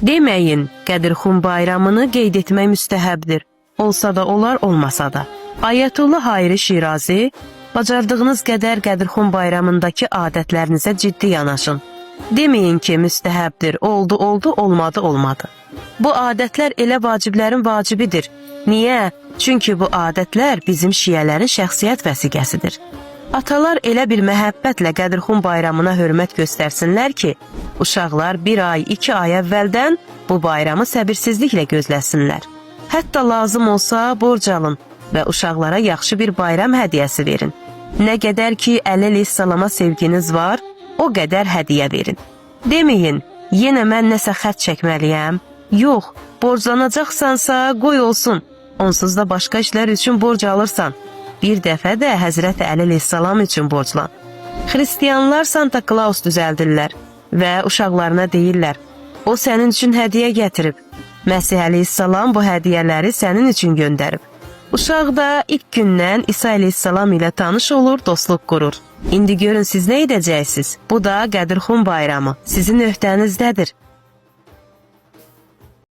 Deməyin, Qədirxan bayramını qeyd etmək müstəhəbdir. Olsa da olar, olmasa da. Ayətullah Hayri Şirazi, bacardığınız qədər Qədirxan bayramındakı adətlərinizə ciddi yanaşın. Deməyin ki, müstəhəbdir, oldu, olmadı, olmadı. Bu adətlər elə vaciblərin vacibidir. Niyə? Çünki bu adətlər bizim şiyələrin şəxsiyyət vəsiqəsidir. Atalar elə bir məhəbbətlə Qədirxan bayramına hörmət göstərsinlər ki, uşaqlar 1 ay, 2 ay əvvəldən bu bayramı səbirsizliklə gözləsinlər. Hətta lazım olsa borc alın və uşaqlara yaxşı bir bayram hədiyyəsi verin. Nə qədər ki, əleyhissalama sevginiz var, o qədər hədiyyə verin. Deməyin, yenə mən nəsə xərc çəkməliyəm. Yox, borclanacaqsansa qoy olsun. Onsuz da başqa işlər üçün borc alırsan. Bir dəfə də Həzrəti Əli əleyhissalam üçün borclan. Xristiyanlar Santa Claus düzəldirlər və uşaqlarına deyirlər, o sənin üçün hədiyyə gətirib. Məsih əleyhissalam bu hədiyyələri sənin üçün göndərib. Uşaq da ilk gündən İsa əleyhissalam ilə tanış olur, dostluq qurur. İndi görün siz nə edəcəksiniz? Bu da Qədirxan bayramı sizin öhdənizdədir.